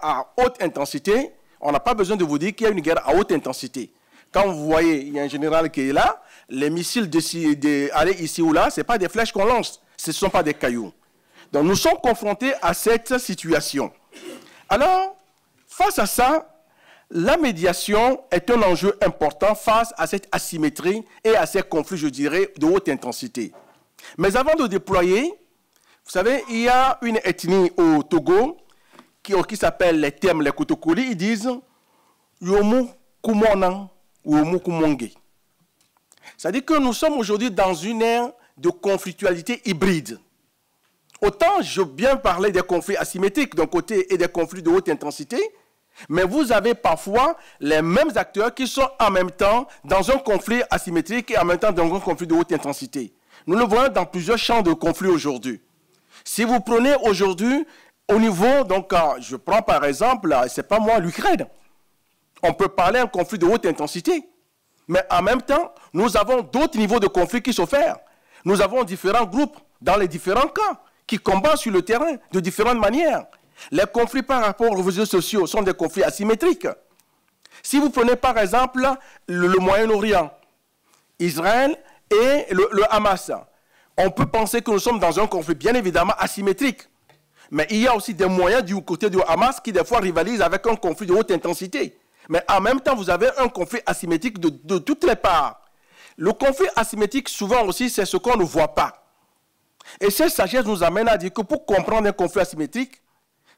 à haute intensité, on n'a pas besoin de vous dire qu'il y a une guerre à haute intensité. Quand vous voyez, il y a un général qui est là, les missiles aller ici ou là, ce n'est pas des flèches qu'on lance, ce ne sont pas des cailloux. Donc nous sommes confrontés à cette situation. Alors, face à ça, la médiation est un enjeu important face à cette asymétrie et à ces conflits, je dirais, de haute intensité. Mais avant de déployer, vous savez, il y a une ethnie au Togo qui s'appelle les Tem, les Kotokoli, ils disent « Yomu kumonan, yomu kumonge ». C'est-à-dire que nous sommes aujourd'hui dans une ère de conflictualité hybride. Autant je veux bien parler des conflits asymétriques d'un côté et des conflits de haute intensité, mais vous avez parfois les mêmes acteurs qui sont en même temps dans un conflit asymétrique et en même temps dans un conflit de haute intensité. Nous le voyons dans plusieurs champs de conflits aujourd'hui. Si vous prenez aujourd'hui au niveau, donc je prends par exemple, c'est pas moi, l'Ukraine. On peut parler d'un conflit de haute intensité, mais en même temps, nous avons d'autres niveaux de conflits qui s'opèrent. Nous avons différents groupes dans les différents camps qui combattent sur le terrain de différentes manières. Les conflits par rapport aux réseaux sociaux sont des conflits asymétriques. Si vous prenez par exemple le Moyen-Orient, Israël et le Hamas, on peut penser que nous sommes dans un conflit bien évidemment asymétrique. Mais il y a aussi des moyens du côté du Hamas qui des fois rivalisent avec un conflit de haute intensité. Mais en même temps, vous avez un conflit asymétrique de toutes les parts. Le conflit asymétrique, souvent aussi, c'est ce qu'on ne voit pas. Et cette sagesse nous amène à dire que pour comprendre un conflit asymétrique,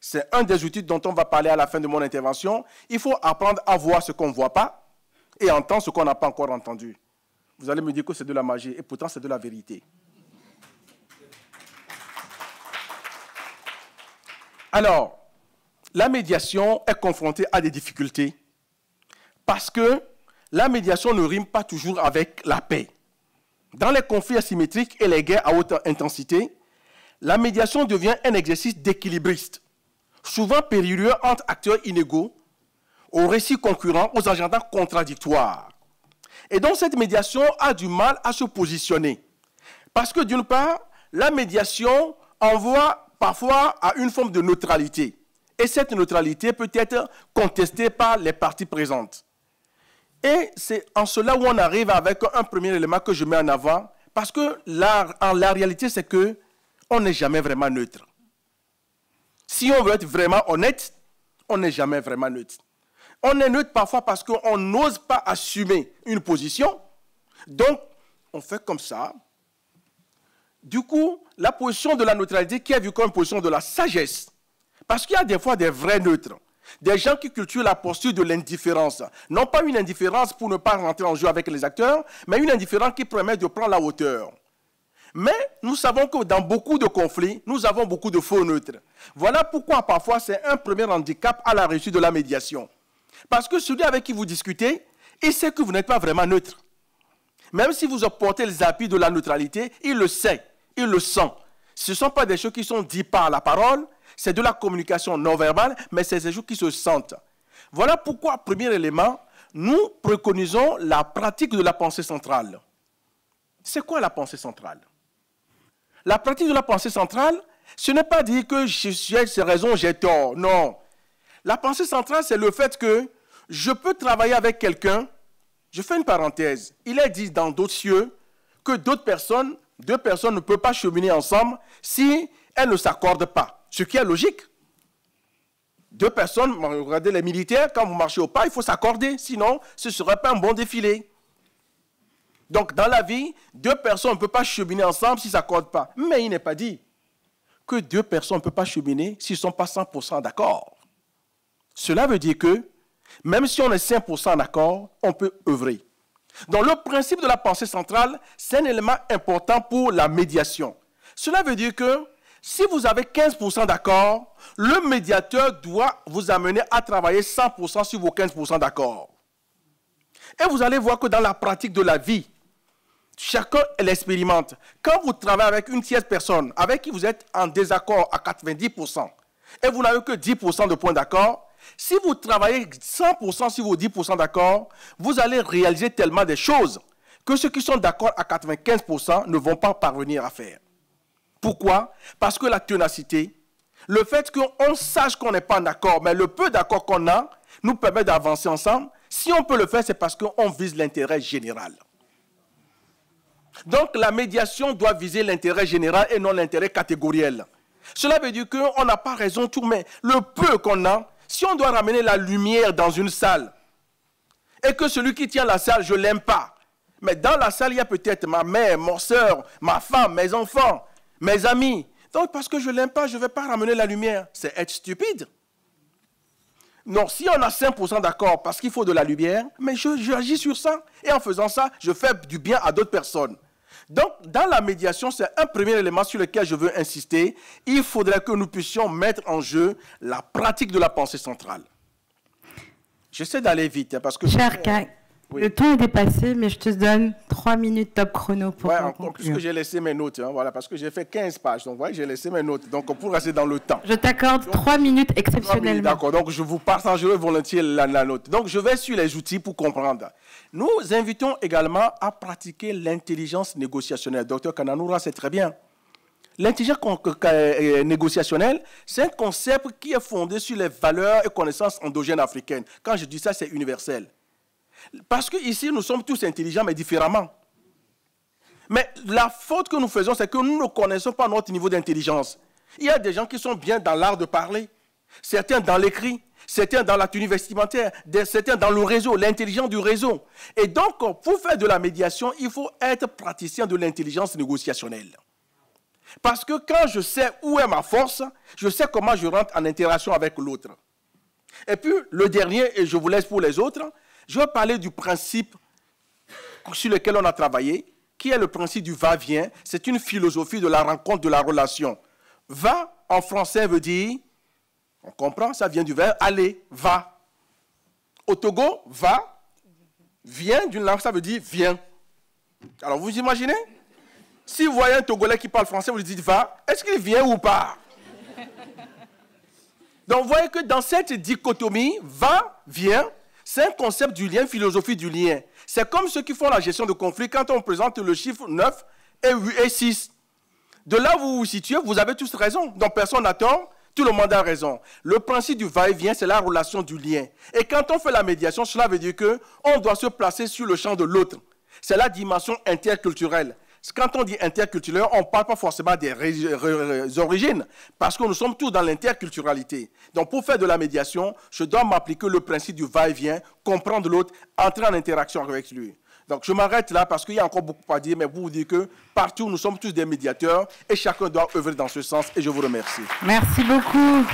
c'est un des outils dont on va parler à la fin de mon intervention. Il faut apprendre à voir ce qu'on ne voit pas et entendre ce qu'on n'a pas encore entendu. Vous allez me dire que c'est de la magie, et pourtant c'est de la vérité. Alors, la médiation est confrontée à des difficultés parce que la médiation ne rime pas toujours avec la paix. Dans les conflits asymétriques et les guerres à haute intensité, la médiation devient un exercice d'équilibriste, souvent périlleux entre acteurs inégaux, aux récits concurrents, aux agendas contradictoires. Et donc cette médiation a du mal à se positionner. Parce que d'une part, la médiation envoie parfois à une forme de neutralité. Et cette neutralité peut être contestée par les parties présentes. Et c'est en cela où on arrive avec un premier élément que je mets en avant, parce que la réalité, c'est qu'on n'est jamais vraiment neutre. Si on veut être vraiment honnête, on n'est jamais vraiment neutre. On est neutre parfois parce qu'on n'ose pas assumer une position, donc on fait comme ça. Du coup, la position de la neutralité qui est vue comme une position de la sagesse, parce qu'il y a des fois des vrais neutres, des gens qui cultivent la posture de l'indifférence. Non pas une indifférence pour ne pas rentrer en jeu avec les acteurs, mais une indifférence qui permet de prendre la hauteur. Mais nous savons que dans beaucoup de conflits, nous avons beaucoup de faux neutres. Voilà pourquoi parfois c'est un premier handicap à la réussite de la médiation. Parce que celui avec qui vous discutez, il sait que vous n'êtes pas vraiment neutre. Même si vous apportez les appuis de la neutralité, il le sait, il le sent. Ce ne sont pas des choses qui sont dites par la parole, c'est de la communication non verbale, mais c'est des choses qui se sentent. Voilà pourquoi, premier élément, nous préconisons la pratique de la pensée centrale. C'est quoi la pensée centrale? La pratique de la pensée centrale, ce n'est pas dire que j'ai raison, j'ai tort. Non. La pensée centrale, c'est le fait que je peux travailler avec quelqu'un. Je fais une parenthèse. Il est dit dans d'autres cieux que deux personnes ne peuvent pas cheminer ensemble si elles ne s'accordent pas. Ce qui est logique. Deux personnes, regardez les militaires, quand vous marchez au pas, il faut s'accorder. Sinon, ce ne serait pas un bon défilé. Donc, dans la vie, deux personnes ne peuvent pas cheminer ensemble s'ils ne s'accordent pas. Mais il n'est pas dit que deux personnes ne peuvent pas cheminer s'ils ne sont pas 100% d'accord. Cela veut dire que, même si on est 5% d'accord, on peut œuvrer. Donc, le principe de la pensée centrale, c'est un élément important pour la médiation. Cela veut dire que, si vous avez 15% d'accord, le médiateur doit vous amener à travailler 100% sur vos 15% d'accord. Et vous allez voir que dans la pratique de la vie, chacun l'expérimente. Quand vous travaillez avec une tierce personne, avec qui vous êtes en désaccord à 90%, et vous n'avez que 10% de points d'accord, si vous travaillez 100% sur vos 10% d'accord, vous allez réaliser tellement de choses que ceux qui sont d'accord à 95% ne vont pas parvenir à faire. Pourquoi? Parce que la ténacité, Le fait qu'on sache qu'on n'est pas d'accord, mais le peu d'accord qu'on a nous permet d'avancer ensemble. Si on peut le faire, c'est parce qu'on vise l'intérêt général. Donc la médiation doit viser l'intérêt général et non l'intérêt catégoriel. Cela veut dire qu'on n'a pas raison tout, mais le peu qu'on a, si on doit ramener la lumière dans une salle, et que celui qui tient la salle, je ne l'aime pas, mais dans la salle, il y a peut-être ma mère, ma soeur, ma femme, mes enfants, mes amis. Donc parce que je ne l'aime pas, je ne vais pas ramener la lumière. C'est être stupide. Non, si on a 5% d'accord parce qu'il faut de la lumière, mais j'agis sur ça. Et en faisant ça, je fais du bien à d'autres personnes. Donc, dans la médiation, c'est un premier élément sur lequel je veux insister. Il faudrait que nous puissions mettre en jeu la pratique de la pensée centrale. J'essaie d'aller vite, hein, parce que... Cher Kay, oui. Le temps est dépassé, mais je te donne 3 minutes top chrono pour conclure. Puisque j'ai laissé mes notes, hein, voilà, parce que j'ai fait 15 pages, donc voilà, j'ai laissé mes notes, donc on pourra rester dans le temps. Je t'accorde 3 minutes exceptionnellement. D'accord, donc je vous partagerai volontiers la note. Donc je vais sur les outils pour comprendre. Nous invitons également à pratiquer l'intelligence négociationnelle. Docteur Kananoura, c'est très bien. L'intelligence négociationnelle, c'est un concept qui est fondé sur les valeurs et connaissances endogènes africaines. Quand je dis ça, c'est universel. Parce qu'ici, nous sommes tous intelligents, mais différemment. Mais la faute que nous faisons, c'est que nous ne connaissons pas notre niveau d'intelligence. Il y a des gens qui sont bien dans l'art de parler, certains dans l'écrit, certains dans la tenue vestimentaire, certains dans le réseau, l'intelligence du réseau. Et donc, pour faire de la médiation, il faut être praticien de l'intelligence négociationnelle. Parce que quand je sais où est ma force, je sais comment je rentre en interaction avec l'autre. Et puis, le dernier, et je vous laisse pour les autres, je vais parler du principe sur lequel on a travaillé, qui est le principe du va-vient. C'est une philosophie de la rencontre, de la relation. Va, en français, veut dire, on comprend, ça vient du verbe aller, va. Au Togo, va, vient, d'une langue, ça veut dire viens. Alors, vous imaginez? Si vous voyez un Togolais qui parle français, vous lui dites va, est-ce qu'il vient ou pas? Donc, vous voyez que dans cette dichotomie, va, vient, c'est un concept du lien, philosophie du lien. C'est comme ceux qui font la gestion de conflits quand on présente le chiffre 9 et 8 et 6. De là où vous vous situez, vous avez tous raison. Donc personne n'a tort, tout le monde a raison. Le principe du va-et-vient, c'est la relation du lien. Et quand on fait la médiation, cela veut dire qu'on doit se placer sur le champ de l'autre. C'est la dimension interculturelle. Quand on dit interculturel, on ne parle pas forcément des origines, parce que nous sommes tous dans l'interculturalité. Donc, pour faire de la médiation, je dois m'appliquer le principe du va-et-vient, comprendre l'autre, entrer en interaction avec lui. Donc, je m'arrête là parce qu'il y a encore beaucoup à dire, mais pour vous dire que partout, nous sommes tous des médiateurs et chacun doit œuvrer dans ce sens. Et je vous remercie. Merci beaucoup.